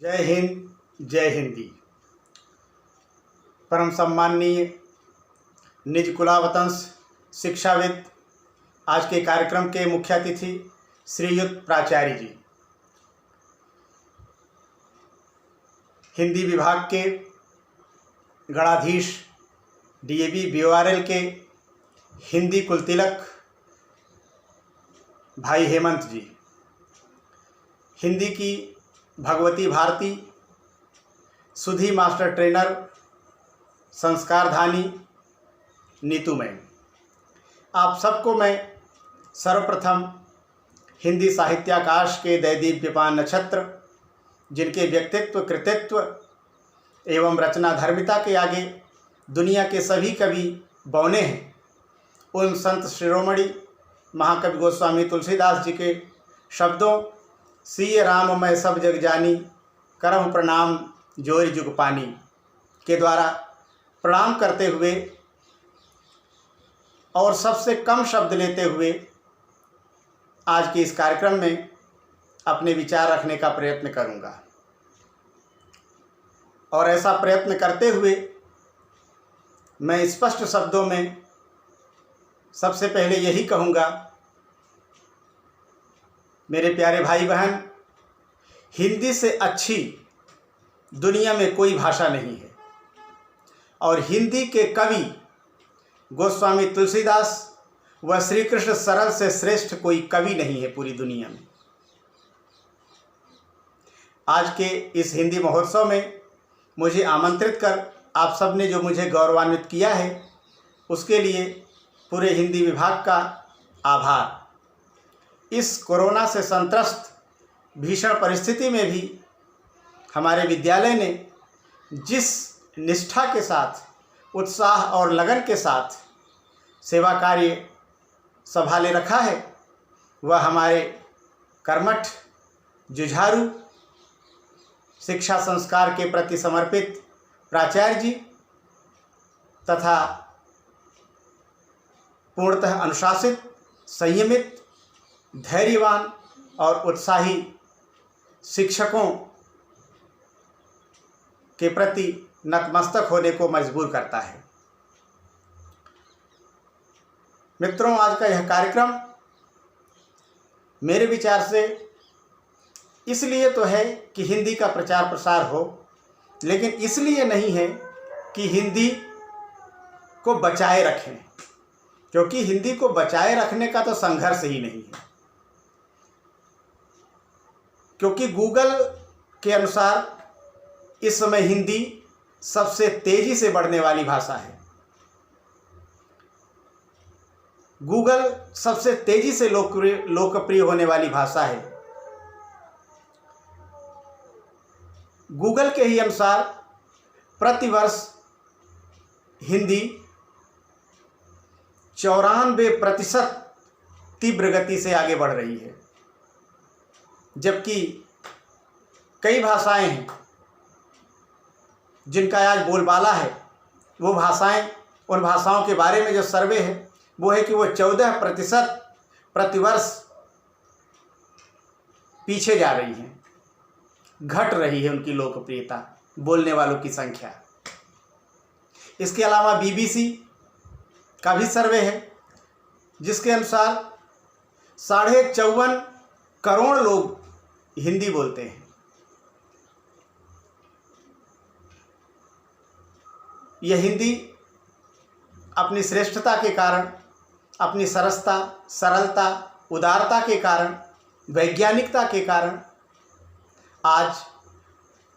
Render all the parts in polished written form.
जय हिंद, जय हिंदी। परम सम्माननीय निज कुलावतंस शिक्षाविद, आज के कार्यक्रम के मुख्य अतिथि श्रीयुत प्राचार्य जी, हिंदी विभाग के गणाधीश डीएवी बीओआरएल के हिंदी कुलतिलक भाई हेमंत जी, हिंदी की भगवती भारती, सुधी मास्टर ट्रेनर, संस्कारधानी नीतू मैम, आप सबको मैं सर्वप्रथम हिंदी साहित्याकाश के दैदीप्यमान नक्षत्र, जिनके व्यक्तित्व, कृतित्व एवं रचना धर्मिता के आगे दुनिया के सभी कवि बौने हैं, उन संत शिरोमणि महाकवि गोस्वामी तुलसीदास जी के शब्दों सिय राम मैं सब जग जानी, करहु प्रणाम जोरि जुग पानी के द्वारा प्रणाम करते हुए और सबसे कम शब्द लेते हुए आज के इस कार्यक्रम में अपने विचार रखने का प्रयत्न करूंगा। और ऐसा प्रयत्न करते हुए मैं स्पष्ट शब्दों में सबसे पहले यही कहूँगा, मेरे प्यारे भाई बहन, हिंदी से अच्छी दुनिया में कोई भाषा नहीं है और हिंदी के कवि गोस्वामी तुलसीदास व श्री कृष्ण सरल से श्रेष्ठ कोई कवि नहीं है पूरी दुनिया में। आज के इस हिंदी महोत्सव में मुझे आमंत्रित कर आप सब ने जो मुझे गौरवान्वित किया है, उसके लिए पूरे हिंदी विभाग का आभार। इस कोरोना से संत्रस्त भीषण परिस्थिति में भी हमारे विद्यालय ने जिस निष्ठा के साथ, उत्साह और लगन के साथ सेवा कार्य संभाले रखा है, वह हमारे कर्मठ, जुझारू, शिक्षा संस्कार के प्रति समर्पित प्राचार्य जी तथा पूर्णतः अनुशासित, संयमित, धैर्यवान और उत्साही शिक्षकों के प्रति नतमस्तक होने को मजबूर करता है। मित्रों, आज का यह कार्यक्रम मेरे विचार से इसलिए तो है कि हिंदी का प्रचार प्रसार हो, लेकिन इसलिए नहीं है कि हिंदी को बचाए रखें, क्योंकि हिंदी को बचाए रखने का तो संघर्ष ही नहीं है। क्योंकि गूगल के अनुसार इस समय हिंदी सबसे तेजी से बढ़ने वाली भाषा है। गूगल सबसे तेजी से लोकप्रिय होने वाली भाषा है। गूगल के ही अनुसार प्रतिवर्ष हिंदी 94% तीव्र गति से आगे बढ़ रही है, जबकि कई भाषाएं हैं जिनका आज बोलबाला है। वो भाषाएं, उन भाषाओं के बारे में जो सर्वे है वो है कि वो 14% प्रतिवर्ष पीछे जा रही हैं, घट रही है उनकी लोकप्रियता, बोलने वालों की संख्या। इसके अलावा बीबीसी का भी सर्वे है, जिसके अनुसार 54.5 करोड़ लोग हिंदी बोलते हैं। यह हिंदी अपनी श्रेष्ठता के कारण, अपनी सरसता, सरलता, उदारता के कारण, वैज्ञानिकता के कारण आज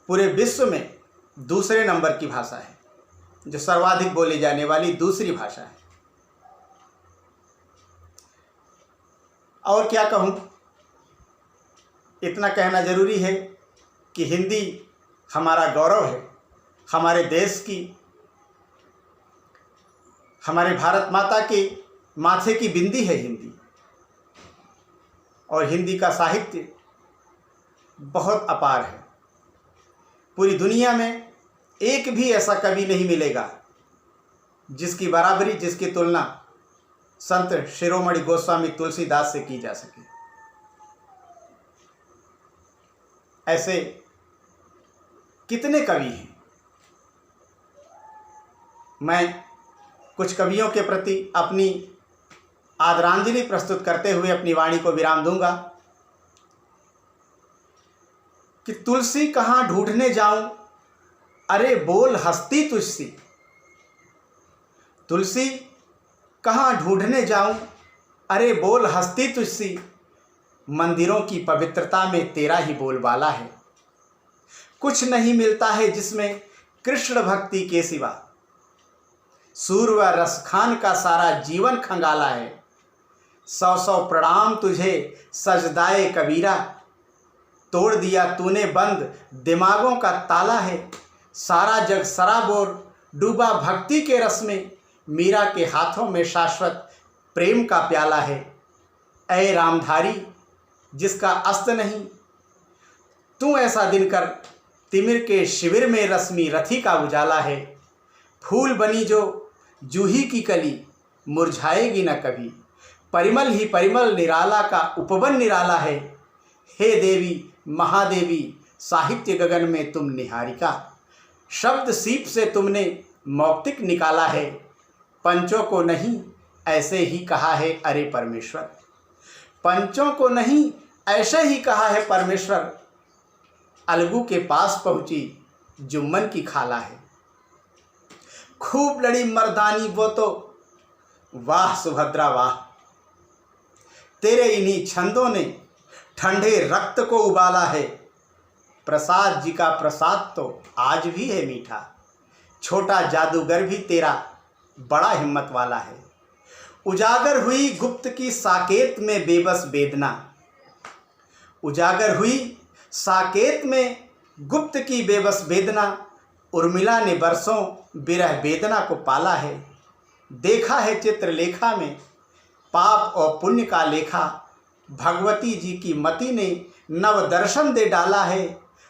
पूरे विश्व में दूसरे नंबर की भाषा है, जो सर्वाधिक बोली जाने वाली दूसरी भाषा है। और क्या कहूँ, इतना कहना जरूरी है कि हिंदी हमारा गौरव है, हमारे देश की, हमारे भारत माता के माथे की बिंदी है हिंदी। और हिंदी का साहित्य बहुत अपार है। पूरी दुनिया में एक भी ऐसा कवि नहीं मिलेगा जिसकी बराबरी, जिसकी तुलना संत शिरोमणि गोस्वामी तुलसीदास से की जा सके। ऐसे कितने कवि हैं। मैं कुछ कवियों के प्रति अपनी आदरांजलि प्रस्तुत करते हुए अपनी वाणी को विराम दूंगा कि तुलसी कहाँ ढूंढने जाऊं, अरे बोल हस्ती तुझसी। तुलसी कहाँ ढूंढने जाऊं, अरे बोल हस्ती तुझसी। मंदिरों की पवित्रता में तेरा ही बोलबाला है। कुछ नहीं मिलता है जिसमें कृष्ण भक्ति के सिवा। सूर व रसखान का सारा जीवन खंगाला है। 100 प्रणाम तुझे सजदाए कबीरा। तोड़ दिया तूने बंद दिमागों का ताला है। सारा जग सराबोर डूबा भक्ति के रस में। मीरा के हाथों में शाश्वत प्रेम का प्याला है। ऐ रामधारी जिसका अस्त नहीं, तू ऐसा दिन कर तिमिर के शिविर में रश्मि रथी का उजाला है। फूल बनी जो जूही की कली मुरझाएगी न कभी। परिमल ही परिमल निराला का उपवन निराला है। हे देवी महादेवी साहित्य गगन में तुम निहारिका। शब्द सीप से तुमने मौक्तिक निकाला है। पंचों को नहीं ऐसे ही कहा है अरे परमेश्वर। पंचों को नहीं ऐसे ही कहा है परमेश्वर। अलगू के पास पहुंची जुम्मन की खाला है। खूब लड़ी मर्दानी वो तो वाह सुभद्रा वाह। तेरे इन्हीं छंदों ने ठंडे रक्त को उबाला है। प्रसाद जी का प्रसाद तो आज भी है मीठा। छोटा जादूगर भी तेरा बड़ा हिम्मत वाला है। उजागर हुई गुप्त की साकेत में बेबस वेदना। उजागर हुई साकेत में गुप्त की बेबस वेदना। उर्मिला ने बरसों विरह वेदना को पाला है। देखा है चित्रलेखा में पाप और पुण्य का लेखा। भगवती जी की मति ने नव दर्शन दे डाला है।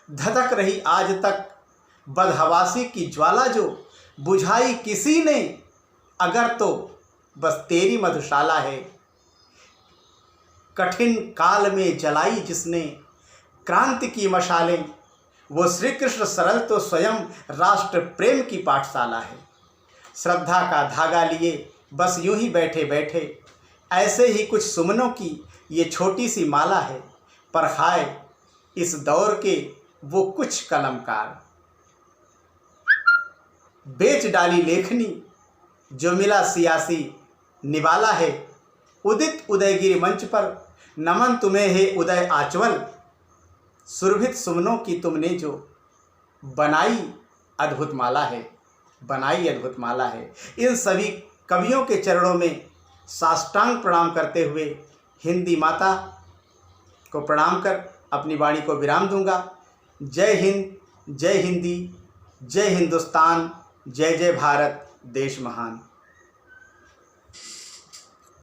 धधक रही आज तक बदहवासी की ज्वाला जो बुझाई किसी ने अगर तो बस तेरी मधुशाला है। कठिन काल में जलाई जिसने क्रांति की मशालें, वो श्री कृष्ण सरल तो स्वयं राष्ट्र प्रेम की पाठशाला है। श्रद्धा का धागा लिए बस यूं ही बैठे बैठे ऐसे ही कुछ सुमनों की ये छोटी सी माला है। पर हाय इस दौर के वो कुछ कलमकार। बेच डाली लेखनी जो मिला सियासी निवाला है। उदित उदयगिरी मंच पर नमन तुम्हें है उदय आचवल। सुरभित सुमनों की तुमने जो बनाई अद्भुत माला है, बनाई अद्भुत माला है। इन सभी कवियों के चरणों में साष्टांग प्रणाम करते हुए हिंदी माता को प्रणाम कर अपनी वाणी को विराम दूंगा। जय हिंद, जय हिंदी, जय हिंदुस्तान, जय जय भारत, देश महान।